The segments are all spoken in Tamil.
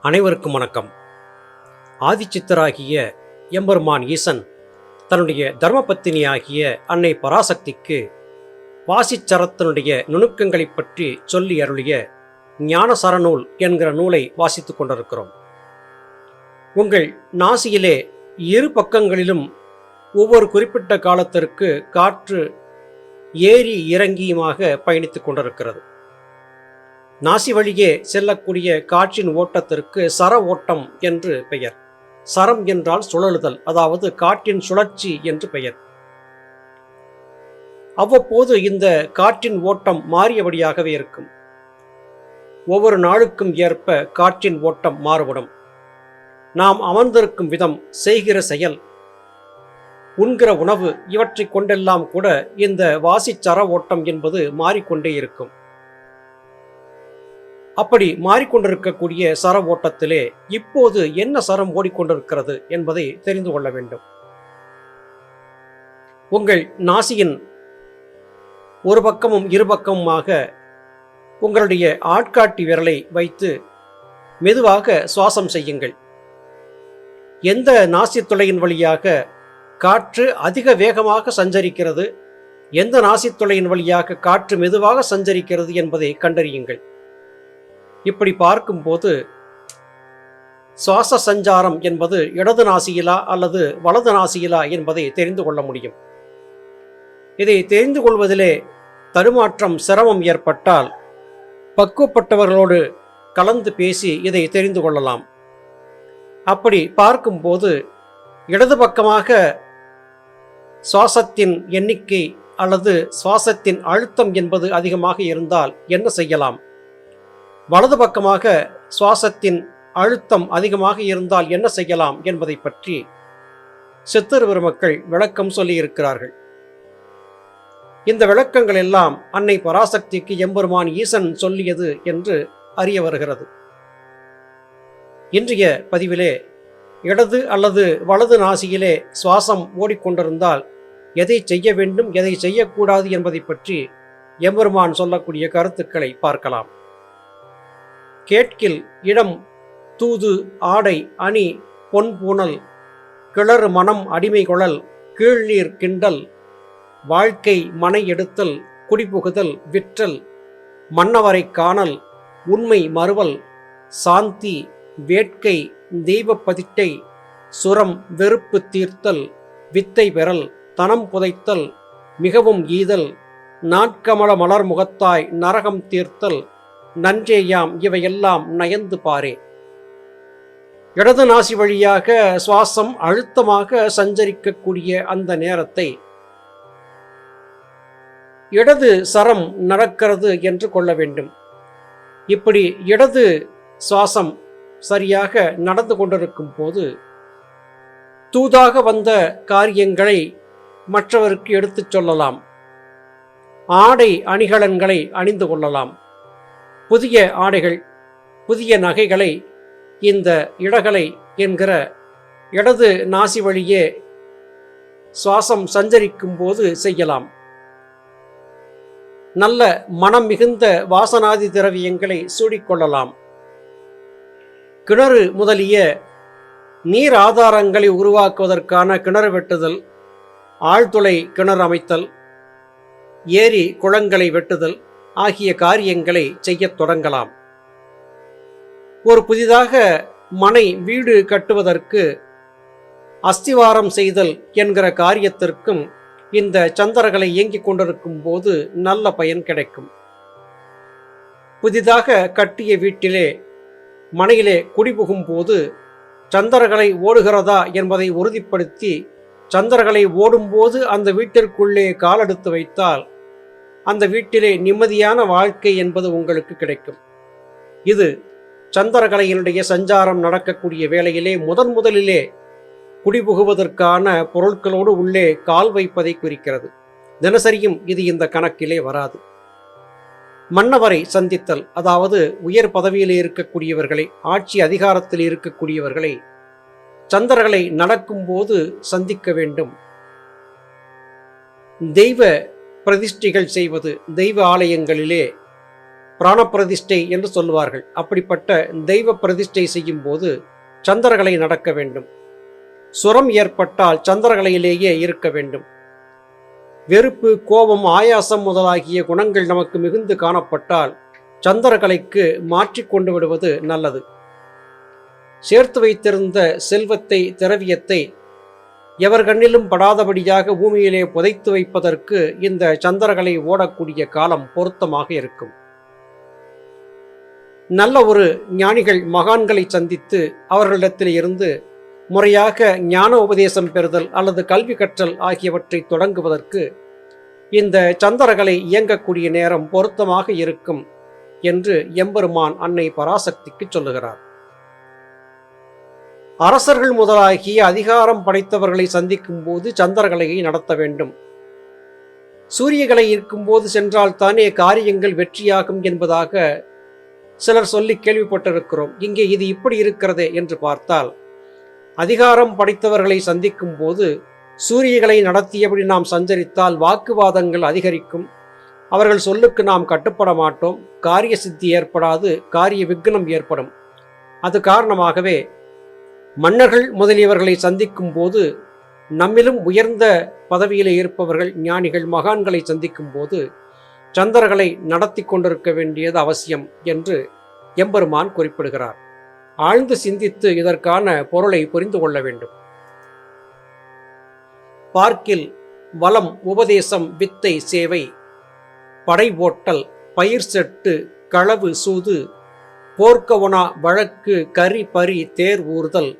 அனைவருக்கும் வணக்கம். ஆதிச்சித்தராகிய எம்பெருமான் ஈசன் தன்னுடைய தர்மபத்தினியாகிய அன்னை பராசக்திக்கு வாசிச்சரத்தினுடைய நுணுக்கங்களை பற்றி சொல்லி அருளிய ஞான சரநூல் என்கிற நூலை வாசித்துக் கொண்டிருக்கிறோம். உங்கள் நாசியிலே இரு பக்கங்களிலும் ஒவ்வொரு குறிப்பிட்ட காலத்திற்கு காற்று ஏறி இறங்கியுமாக பயணித்துக் கொண்டிருக்கிறது. நாசி வழியே செல்லக்கூடிய காற்றின் ஓட்டத்திற்கு சர ஓட்டம் என்று பெயர். சரம் என்றால் சுழலுதல், அதாவது காற்றின் சுழற்சி என்று பெயர். அவ்வப்போது இந்த காற்றின் ஓட்டம் மாறியபடியாகவே இருக்கும். ஒவ்வொரு நாளுக்கும் ஏற்ப காற்றின் ஓட்டம் மாறுபடும். நாம் அமர்ந்திருக்கும் விதம், செய்கிற செயல், உண்கிற உணவு, இவற்றை கொண்டெல்லாம் கூட இந்த வாசிச்சர ஓட்டம் என்பது மாறிக்கொண்டே இருக்கும். அப்படி மாறிக்கொண்டிருக்கக்கூடிய சர ஓட்டத்திலே இப்போது என்ன சரம் ஓடிக்கொண்டிருக்கிறது என்பதை தெரிந்து கொள்ள வேண்டும். உங்கள் நாசியின் ஒரு பக்கமும் இரு பக்கமுமாக உங்களுடைய ஆட்காட்டி விரலை வைத்து மெதுவாக சுவாசம் செய்யுங்கள். எந்த நாசி துளையின் வழியாக காற்று அதிக வேகமாக சஞ்சரிக்கிறது, எந்த நாசி துளையின் வழியாக காற்று மெதுவாக சஞ்சரிக்கிறது என்பதை கண்டறியுங்கள். இப்படி பார்க்கும்போது சுவாச சஞ்சாரம் என்பது இடது நாசியிலா அல்லது வலது நாசியிலா என்பதை தெரிந்து கொள்ள முடியும். இதை தெரிந்து கொள்வதிலே தடுமாற்றம், சிரமம் ஏற்பட்டால் பக்குவப்பட்டவர்களோடு கலந்து பேசி இதை தெரிந்து கொள்ளலாம். அப்படி பார்க்கும்போது இடது பக்கமாக சுவாசத்தின் எண்ணிக்கை அல்லது சுவாசத்தின் அழுத்தம் என்பது அதிகமாக இருந்தால் என்ன செய்யலாம், வலது பக்கமாக சுவாசத்தின் அழுத்தம் அதிகமாக இருந்தால் என்ன செய்யலாம் என்பதை பற்றி சித்தர் பெருமக்கள் விளக்கம் சொல்லியிருக்கிறார்கள். இந்த விளக்கங்கள் எல்லாம் அன்னை பராசக்திக்கு எம்பெருமான் ஈசன் சொல்லியது என்று அறிய வருகிறது. இன்றைய பதிவிலே இடது அல்லது வலது நாசியிலே சுவாசம் ஓடிக்கொண்டிருந்தால் எதை செய்ய வேண்டும், எதை செய்யக்கூடாது என்பதை பற்றி எம்பெருமான் சொல்லக்கூடிய கருத்துக்களை பார்க்கலாம். கேட்கில் இடம் தூது ஆடை அணி பொன் பூணல் கிளறு மனம் அடிமை கொழல் கீழ்நீர் கிண்டல் வாழ்க்கை மனை எடுத்தல் குடிபுகுதல் விற்றல் மன்னவரை காணல் உண்மை மறுவல் சாந்தி வேட்கை தெய்வப்பதிட்டை சுரம் வெறுப்பு தீர்த்தல் வித்தை பெறல் தனம் புதைத்தல் மிகவும் ஈதல் நாட்கமல மலர் முகத்தாய் நரகம் தீர்த்தல் நன்றேயாம் இவையெல்லாம் நயந்து பாரே. இடது நாசி வழியாக சுவாசம் அழுத்தமாக சஞ்சரிக்கக்கூடிய அந்த நேரத்தை இடது சரம் நடக்கிறது என்று கொள்ள வேண்டும். இப்படி இடது சுவாசம் சரியாக நடந்து கொண்டிருக்கும் போது தூதாக வந்த காரியங்களை மற்றவருக்கு எடுத்துச் சொல்லலாம். ஆடை அணிகலன்களை அணிந்து கொள்ளலாம். புதிய ஆடைகள், புதிய நகைகளை இந்த இடகலை என்கிற இடது நாசி வழியே சுவாசம் சஞ்சரிக்கும் போது செய்யலாம். நல்ல மனம் மிகுந்த வாசனாதி திரவியங்களை சூடிக்கொள்ளலாம். கிணறு முதலிய நீர் ஆதாரங்களை உருவாக்குவதற்கான கிணறு வெட்டுதல், ஆழ்துளை கிணறு அமைத்தல், ஏரி குளங்களை வெட்டுதல் ஆகிய காரியங்களை செய்யத் தொடங்கலாம். ஒரு புதிதாக மனை வீடு கட்டுவதற்கு அஸ்திவாரம் செய்தல் என்கிற காரியத்திற்கும் இந்த சந்திரகளை இயங்கிக் கொண்டிருக்கும் போது நல்ல பயன் கிடைக்கும். புதிதாக கட்டிய வீட்டிலே மனையிலே குடிபுகும் போது சந்திரகளை ஓடுகிறதா என்பதை உறுதிப்படுத்தி சந்திரகளை ஓடும்போது அந்த வீட்டிற்குள்ளே காலெடுத்து வைத்தால் அந்த வீட்டிலே நிம்மதியான வாழ்க்கை என்பது உங்களுக்கு கிடைக்கும். இது சந்திரகலையினுடைய சஞ்சாரம் நடக்கக்கூடிய வேளையிலே முதலிலே குடிபுகுவதற்கான பொருட்களோடு உள்ளே கால் வைப்பதை குறிக்கிறது. தினசரியும் இது இந்த கணக்கிலே வராது. மன்னவரை சந்தித்தல், அதாவது உயர் பதவியில் இருக்கக்கூடியவர்களை, ஆட்சி அதிகாரத்தில் இருக்கக்கூடியவர்களை சந்திரகளை நடக்கும்போது சந்திக்க வேண்டும். தெய்வ பிரதிஷ்டைகள் செய்வது, தெய்வ ஆலயங்களிலே பிராணப்பிரதிஷ்டை என்று சொல்லுவார்கள். அப்படிப்பட்ட தெய்வ பிரதிஷ்டை செய்யும் போது சந்திரகலை நடக்க வேண்டும். சுரம் ஏற்பட்டால் சந்திரகலையிலேயே இருக்க வேண்டும். வெறுப்பு, கோபம், ஆயாசம் முதலாகிய குணங்கள் நமக்கு மிகுந்து காணப்பட்டால் சந்திரகலைக்கு மாற்றிக்கொண்டு விடுவது நல்லது. சேர்த்து வைத்திருந்த செல்வத்தை, திரவியத்தை எவர் கண்ணிலும் படாதபடியாக பூமியிலே புதைத்து வைப்பதற்கு இந்த சந்திரகலை ஓடக்கூடிய காலம் பொருத்தமாக இருக்கும். நல்ல ஒரு ஞானிகள், மகான்களை சந்தித்து அவர்களிடத்தில் இருந்து முறையாக ஞான உபதேசம் பெறுதல் அல்லது கல்வி கற்றல் ஆகியவற்றை தொடங்குவதற்கு இந்த சந்திரகலை இயங்கக்கூடிய நேரம் பொருத்தமாக இருக்கும் என்று எம்பெருமான் அன்னை பராசக்திக்கு சொல்லுகிறார். அரசர்கள் முதலாகிய அதிகாரம் படைத்தவர்களை சந்திக்கும் போது சந்திரகலையை நடத்த வேண்டும். சூரியகலை இருக்கும்போது சென்றால் தானே காரியங்கள் வெற்றியாகும் என்பதாக சிலர் சொல்லி கேள்விப்பட்டிருக்கிறோம். இங்கே இது இப்படி இருக்கிறதே என்று பார்த்தால், அதிகாரம் படைத்தவர்களை சந்திக்கும் போது சூரியகலை நடத்தியபடி நாம் சஞ்சரித்தால் வாக்குவாதங்கள் அதிகரிக்கும். அவர்கள் சொல்லுக்கு நாம் கட்டுப்பட மாட்டோம். காரிய சித்தி ஏற்படாது, காரிய விக்னம் ஏற்படும். அது காரணமாகவே மன்னர்கள் முதலியவர்களை சந்திக்கும் போது, நம்மிலும் உயர்ந்த பதவியில் இருப்பவர்கள், ஞானிகள், மகான்களை சந்திக்கும் போது சந்திரகலை நடத்தி கொண்டிருக்க வேண்டியது அவசியம் என்று எம்பெருமான் குறிப்பிடுகிறார். ஆழ்ந்து சிந்தித்து இதற்கான பொருளை புரிந்து கொள்ள வேண்டும். பார்க்கில் வலம், உபதேசம், வித்தை, சேவை, படை ஓட்டல், பயிர் செட்டு, களவு, சூது, போர்க்கவனா, வழக்கு, கரி, பரி, தேர் ஊர்தல்,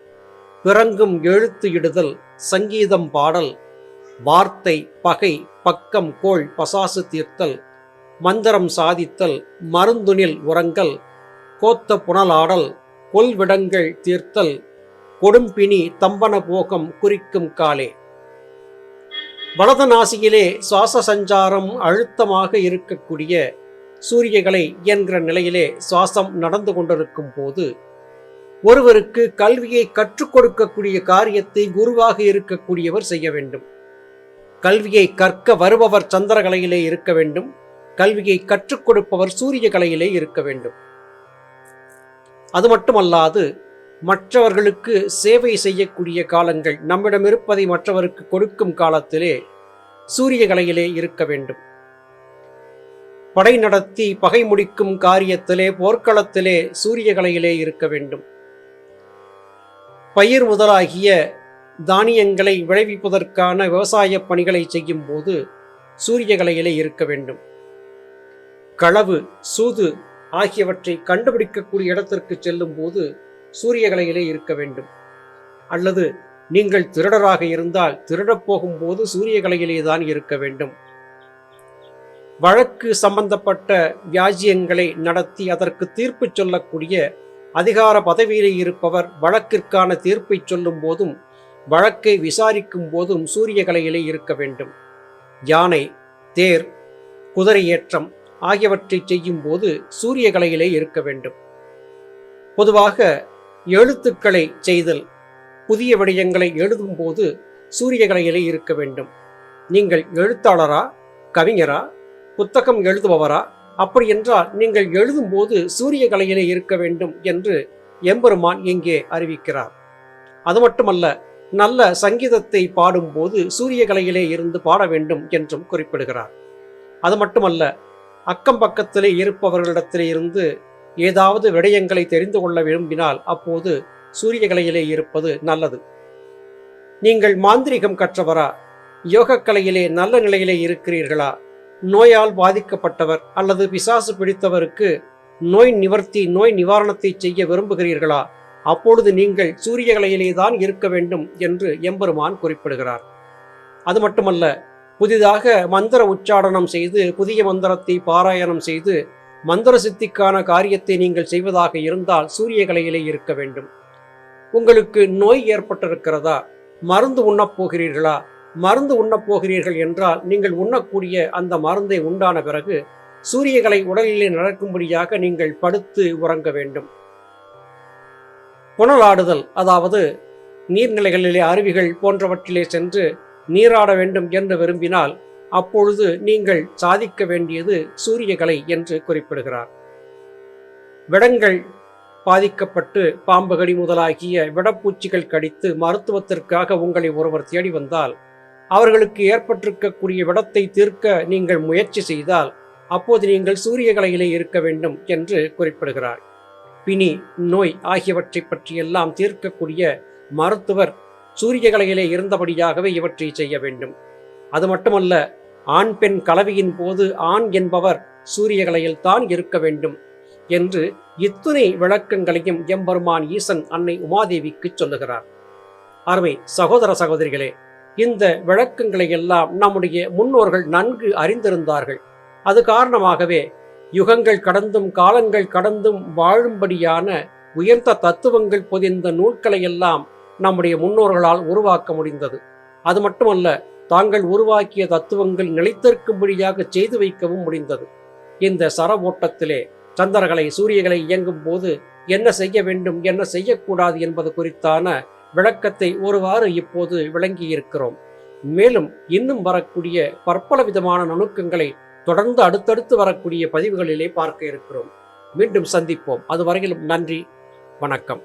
பிறங்கும் எழுத்து இடுதல், சங்கீதம் பாடல், வார்த்தை, பகை, பக்கம், கோள், பசாசு தீர்த்தல், மந்திரம் சாதித்தல், மருந்துனில் உறங்கல், கோத்த புனலாடல், கொல்விடங்கள் தீர்த்தல், கொடும்பினி, தம்பன போகம் குறிக்கும் காலே. வலது நாசியிலே சுவாச சஞ்சாரம் அழுத்தமாக இருக்கக்கூடிய சூரியகலை என்கிற நிலையிலே சுவாசம் நடந்து கொண்டிருக்கும் போது ஒருவருக்கு கல்வியை கற்றுக் கொடுக்கக்கூடிய காரியத்தை குருவாக இருக்கக்கூடியவர் செய்ய வேண்டும். கல்வியை கற்க வருபவர் சந்திரகலையிலே இருக்க வேண்டும். கல்வியை கற்றுக் கொடுப்பவர் சூரியகலையிலே இருக்க வேண்டும். அது மட்டுமல்லாது மற்றவர்களுக்கு சேவை செய்யக்கூடிய காலங்கள், நம்மிடம் இருப்பதை மற்றவருக்கு கொடுக்கும் காலத்திலே சூரியகலையிலே இருக்க வேண்டும். படை நடத்தி பகை முடிக்கும் காரியத்திலே, போர்க்களத்திலே சூரியகலையிலே இருக்க வேண்டும். பயிர் முதலாகிய தானியங்களை விளைவிப்பதற்கான விவசாய பணிகளை செய்யும் போது சூரியகலையிலே இருக்க வேண்டும். களவு, சூது ஆகியவற்றை கண்டுபிடிக்கக்கூடிய இடத்திற்கு செல்லும் போது சூரியகலையிலே இருக்க வேண்டும். அல்லது நீங்கள் திருடராக இருந்தால் திருடப் போகும்போது சூரியகலையிலே தான் இருக்க வேண்டும். வழக்கு சம்பந்தப்பட்ட வியாஜியங்களை நடத்தி அதற்கு தீர்ப்பு சொல்லக்கூடிய அதிகார பதவியிலே இருப்பவர் வழக்கிற்கான தீர்ப்பை சொல்லும் போதும் வழக்கை விசாரிக்கும் போதும் சூரியகலையிலே இருக்க வேண்டும். யானை, தேர், குதிரை ஏற்றம் ஆகியவற்றை செய்யும் போது சூரியகலையிலே இருக்க வேண்டும். பொதுவாக எழுத்துக்களை செய்தல், புதிய விடயங்களை எழுதும் போது சூரியகலையிலே இருக்க வேண்டும். நீங்கள் எழுத்தாளரா, கவிஞரா, புத்தகம் எழுதுபவரா? அப்படி என்றால் நீங்கள் எழுதும்போது சூரியகலையிலே இருக்க வேண்டும் என்று எம்பெருமான் இங்கே அறிவிக்கிறார். அது மட்டுமல்ல, நல்ல சங்கீதத்தை பாடும்போது சூரியகலையிலே இருந்து பாட வேண்டும் என்றும் குறிப்பிடுகிறார். அது மட்டுமல்ல, அக்கம் பக்கத்திலே இருப்பவர்களிடத்திலே இருந்து ஏதாவது விடயங்களை தெரிந்து கொள்ள விரும்பினால் அப்போது சூரியகலையிலே இருப்பது நல்லது. நீங்கள் மாந்திரிகம் கற்றவரா? யோகக்கலையிலே நல்ல நிலையிலே இருக்கிறீர்களா? நோயால் பாதிக்கப்பட்டவர் அல்லது பிசாசு பிடித்தவருக்கு நோய் நிவர்த்தி, நோய் நிவாரணத்தை செய்ய விரும்புகிறீர்களா? அப்பொழுது நீங்கள் சூரியகலையிலே தான் இருக்க வேண்டும் என்று எம்பெருமான் குறிப்பிடுகிறார். அது மட்டுமல்ல, புதிதாக மந்திர உச்சாடனம் செய்து புதிய மந்திரத்தை பாராயணம் செய்து மந்திர சித்திக்கான காரியத்தை நீங்கள் செய்வதாக இருந்தால் சூரியகலையிலே இருக்க வேண்டும். உங்களுக்கு நோய் ஏற்பட்டிருக்கிறதா? மருந்து உண்ணப் போகிறீர்களா? மருந்து உண்ணப் போகிறீர்கள் என்றால் நீங்கள் உண்ணக்கூடிய அந்த மருந்தை உண்டான பிறகு சூரியகலை உடலிலே நடக்கும்படியாக நீங்கள் படுத்து உறங்க வேண்டும். புனலாடுதல், அதாவது நீர்நிலைகளிலே, அருவிகள் போன்றவற்றிலே சென்று நீராட வேண்டும் என்று விரும்பினால் அப்பொழுது நீங்கள் சாதிக்க வேண்டியது சூரியகலை என்று குறிப்பிடுகிறார். விடங்கள் பாதிக்கப்பட்டு பாம்புகடி முதலாகிய விடப்பூச்சிகள் கடித்து மருத்துவத்திற்காக உங்களை ஒருவர் தேடி வந்தால், அவர்களுக்கு ஏற்பட்டிருக்கக்கூடிய விடத்தை தீர்க்க நீங்கள் முயற்சி செய்தால், அப்போது நீங்கள் சூரியகலையிலே இருக்க வேண்டும் என்று குறிப்பிடுகிறார். பிணி, நோய் ஆகியவற்றை பற்றியெல்லாம் தீர்க்கக்கூடிய மருத்துவர் சூரியகலையிலே இருந்தபடியாகவே இவற்றை செய்ய வேண்டும். அது மட்டுமல்ல, ஆண் பெண் கலவையின் போது ஆண் என்பவர் சூரியகலையில் தான் இருக்க வேண்டும் என்று இத்துணை விளக்கங்களையும் எம்பெருமான் ஈசன் அன்னை உமாதேவிக்கு சொல்லுகிறார். அருமை சகோதர சகோதரிகளே, இந்த விளக்கங்களை எல்லாம் நம்முடைய முன்னோர்கள் நன்கு அறிந்திருந்தார்கள். அது காரணமாகவே யுகங்கள் கடந்தும் காலங்கள் கடந்தும் வாழும்படியான உயர்ந்த தத்துவங்கள் பொதிந்த நூல்களை எல்லாம் நம்முடைய முன்னோர்களால் உருவாக்க முடிந்தது. அது மட்டுமல்ல, தாங்கள் உருவாக்கிய தத்துவங்கள் நிலைத்திருக்கும்படியாக செய்து வைக்கவும் முடிந்தது. இந்த சர ஓட்டத்திலே சந்திரகலை சூரியகலை இயங்கும் போது என்ன செய்ய வேண்டும், என்ன செய்யக்கூடாது என்பது குறித்தான விளக்கத்தை ஒருவாறு இப்போது விளங்கியிருக்கிறோம். மேலும் இன்னும் வரக்கூடிய பற்பல விதமான நுணுக்கங்களை தொடர்ந்து அடுத்தடுத்து வரக்கூடிய பதிவுகளிலே பார்க்க இருக்கிறோம். மீண்டும் சந்திப்போம். அதுவரையிலும் நன்றி, வணக்கம்.